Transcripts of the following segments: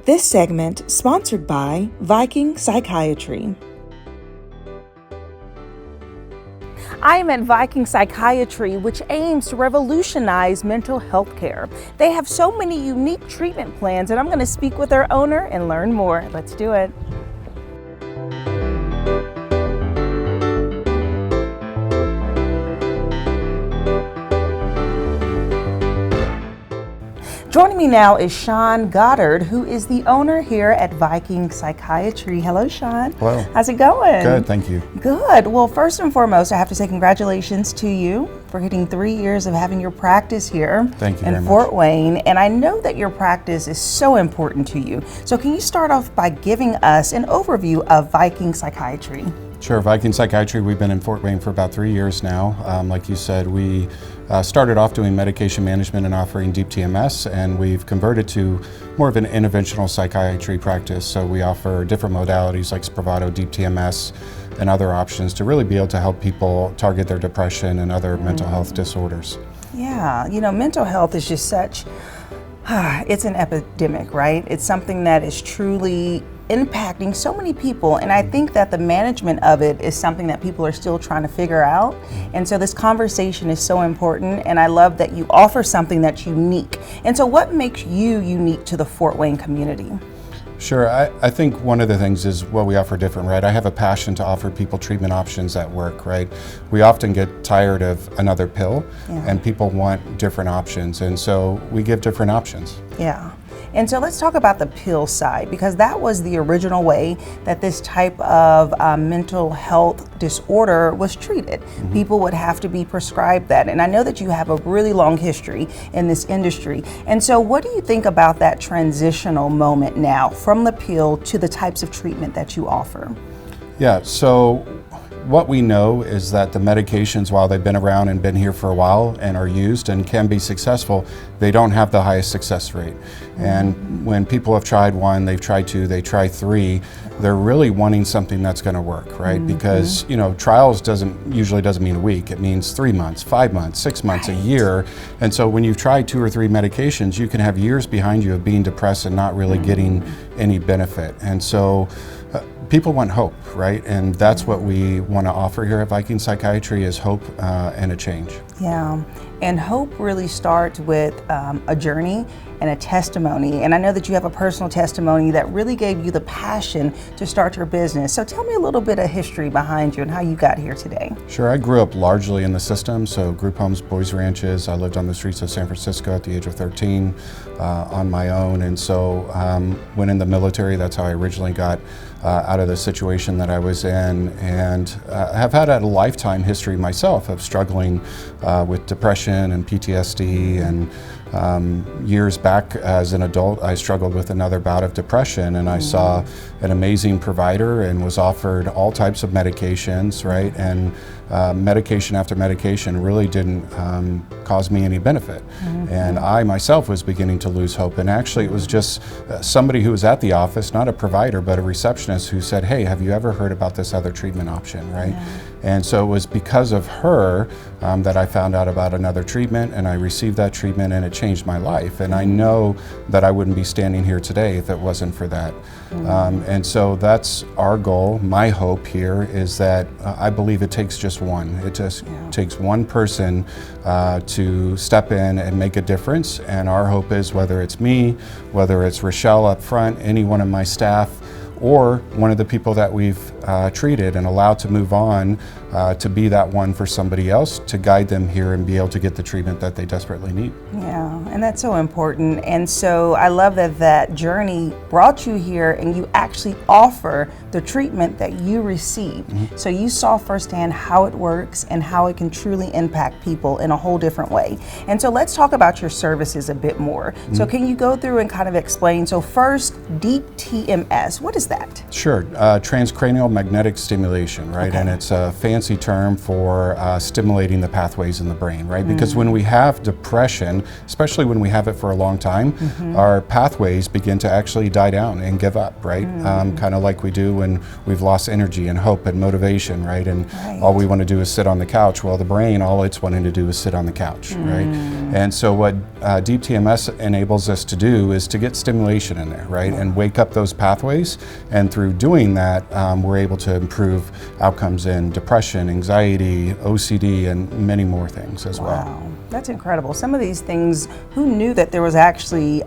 This segment sponsored by Viking Psychiatry. I am at Viking Psychiatry, which aims to revolutionize mental health care. They have so many unique treatment plans, and I'm going to speak with their owner and learn more. Let's do it. Joining me now is Sean Goddard, who is the owner here at Viking Psychiatry. Hello, Sean. Hello. How's it going? Good, thank you. Good. Well, first and foremost, I have to say congratulations to you for hitting 3 years of having your practice here in Fort Wayne. And I know that your practice is so important to you. So can you start off by giving us an overview of Viking Psychiatry? Sure. Viking Psychiatry, we've been in Fort Wayne for about 3 years now. Like you said, we started off doing medication management and offering deep TMS, and we've converted to more of an interventional psychiatry practice. So we offer different modalities like Spravato, deep TMS, and other options to really be able to help people target their depression and other mental health disorders. Yeah, you know, mental health is just such, it's an epidemic, right? It's something that is truly impacting so many people, and I think that the management of it is something that people are still trying to figure out. And so this conversation is so important, and I love that you offer something that's unique. And so what makes you unique to the Fort Wayne community? Sure. I think one of the things is what we offer different, right? I have a passion to offer people treatment options that work, right? We often get tired of another pill, and people want different options, and so we give different options. Yeah. And so let's talk about the pill side, because that was the original way that this type of mental health disorder was treated. People would have to be prescribed that. And I know that you have a really long history in this industry. And so what do you think about that transitional moment now from the pill to the types of treatment that you offer? Yeah, so what we know is that the medications, while they've been around and been here for a while and are used and can be successful, they don't have the highest success rate. And when people have tried one, they've tried two, they try three, they're really wanting something that's going to work, right? Because, you know, trials usually doesn't mean a week. It means 3 months, 5 months, 6 months, a year. And so when you've tried 2 or 3 medications, you can have years behind you of being depressed and not really getting any benefit. And so people want hope, right? And that's what we want to offer here at Viking Psychiatry is hope and a change. Yeah, and hope really starts with a journey and a testimony. And I know that you have a personal testimony that really gave you the passion to start your business. So tell me a little bit of history behind you and how you got here today. Sure, I grew up largely in the system, so group homes, boys ranches. I lived on the streets of San Francisco at the age of 13 on my own. And so went in the military. That's how I originally got out of the situation that I was in, and have had a lifetime history myself of struggling with depression and PTSD, and years back as an adult I struggled with another bout of depression, and I saw an amazing provider and was offered all types of medications, right? And medication after medication really didn't cause me any benefit. And I myself was beginning to lose hope, and actually it was just somebody who was at the office, not a provider but a receptionist, who said, hey, have you ever heard about this other treatment option, right? And so it was because of her that I found out about another treatment, and I received that treatment, and it changed my life. And I know that I wouldn't be standing here today if it wasn't for that. And so that's our goal. My hope here is that I believe it takes just one. It just takes one person to step in and make a difference. And our hope is, whether it's me, whether it's Rochelle up front, any one of my staff, or one of the people that we've treated and allowed to move on, to be that one for somebody else, to guide them here and be able to get the treatment that they desperately need. Yeah, and that's so important. And so I love that that journey brought you here, and you actually offer the treatment that you received. So you saw firsthand how it works and how it can truly impact people in a whole different way. And so let's talk about your services a bit more. So can you go through and kind of explain, so first, deep TMS, what is that? Sure. Transcranial magnetic stimulation, right? Okay. And it's a fancy term for stimulating the pathways in the brain, right? Because when we have depression, especially when we have it for a long time, our pathways begin to actually die down and give up, right? Kind of like we do when we've lost energy and hope and motivation, right? And all we want to do is sit on the couch. Well, the brain, all it's wanting to do is sit on the couch, right? And so what Deep TMS enables us to do is to get stimulation in there, right? And wake up those pathways. And through doing that, we're able to improve outcomes in depression, anxiety, OCD, and many more things as well. Wow, that's incredible. Some of these things, who knew that there was actually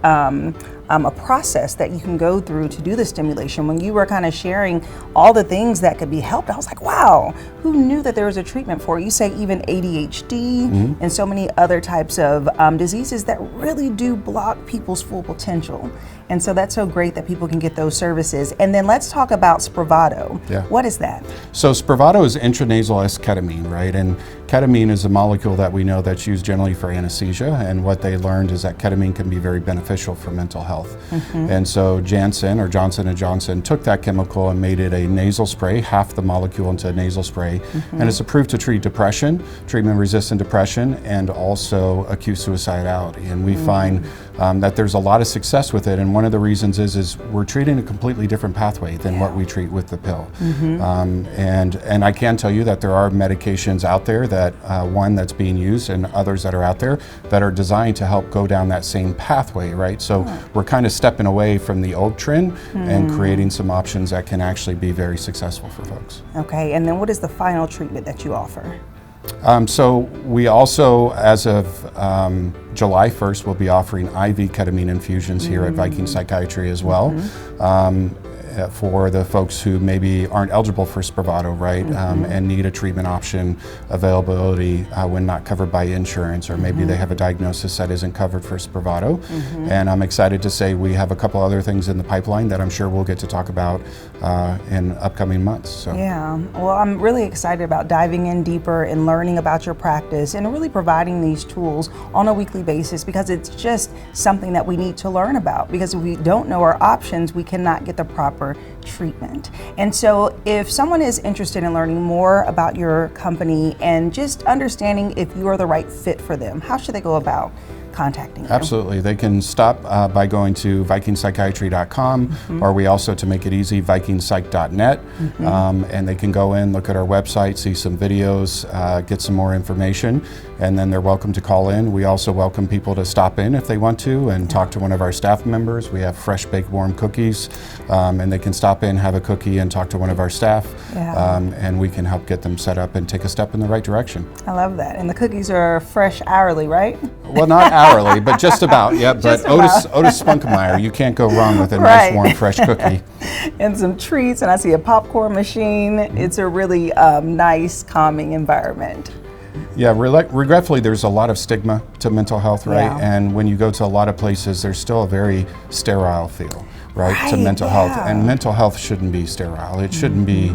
a process that you can go through to do the stimulation? When you were kind of sharing all the things that could be helped, I was like, wow, who knew that there was a treatment for it? You say even ADHD and so many other types of diseases that really do block people's full potential. And so that's so great that people can get those services. And then let's talk about Spravato. Yeah. What is that? So Spravato is intranasal S-ketamine, right? And ketamine is a molecule that we know that's used generally for anesthesia. And what they learned is that ketamine can be very beneficial for mental health. And so Janssen Johnson & Johnson took that chemical and made it a nasal spray, half the molecule into a nasal spray. And it's approved to treat depression, treatment-resistant depression, and also acute suicidality. And we find that there's a lot of success with it. And one of the reasons is we're treating a completely different pathway than what we treat with the pill. And I can tell you that there are medications out there that one that's being used and others that are out there that are designed to help go down that same pathway, right? So we're kind of stepping away from the old trend and creating some options that can actually be very successful for folks. Okay, and then what is the final treatment that you offer? So we also, as of July 1st, will be offering IV ketamine infusions here at Viking Psychiatry as well. For the folks who maybe aren't eligible for Spravato, right, and need a treatment option availability when not covered by insurance, or maybe they have a diagnosis that isn't covered for Spravato. And I'm excited to say we have a couple other things in the pipeline that I'm sure we'll get to talk about in upcoming months. So. Yeah, well, I'm really excited about diving in deeper and learning about your practice and really providing these tools on a weekly basis, because it's just something that we need to learn about, because if we don't know our options, we cannot get the proper treatment. And so if someone is interested in learning more about your company and just understanding if you are the right fit for them, how should they go about contacting you? Absolutely. They can stop by going to vikingpsychiatry.com, or we also, to make it easy, vikingpsych.net, and they can go in, look at our website, see some videos, get some more information, and then they're welcome to call in. We also welcome people to stop in if they want to and talk to one of our staff members. We have fresh baked warm cookies, and they can stop in, have a cookie, and talk to one of our staff, and we can help get them set up and take a step in the right direction. I love that. And the cookies are fresh hourly, right? Well, not hourly, but just about, yeah. But Otis Spunkemeyer, you can't go wrong with a nice, warm, fresh cookie. And some treats, and I see a popcorn machine. It's a really nice, calming environment. Yeah, regretfully, there's a lot of stigma to mental health, right? Yeah. And when you go to a lot of places, there's still a very sterile feel, right, to mental health. And mental health shouldn't be sterile. It shouldn't be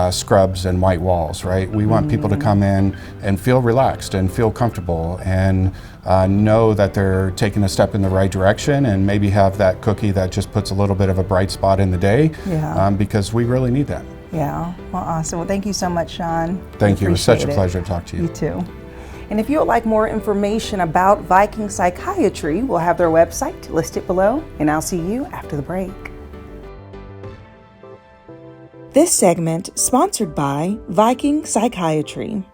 scrubs and white walls, right? We want people to come in and feel relaxed and feel comfortable and know that they're taking a step in the right direction, and maybe have that cookie that just puts a little bit of a bright spot in the day, because we really need that. Yeah, well, awesome. Well, thank you so much, Sean. Thank you. It was such a pleasure to talk to you. You too. And if you would like more information about Viking Psychiatry, we'll have their website listed below, and I'll see you after the break. This segment sponsored by Viking Psychiatry.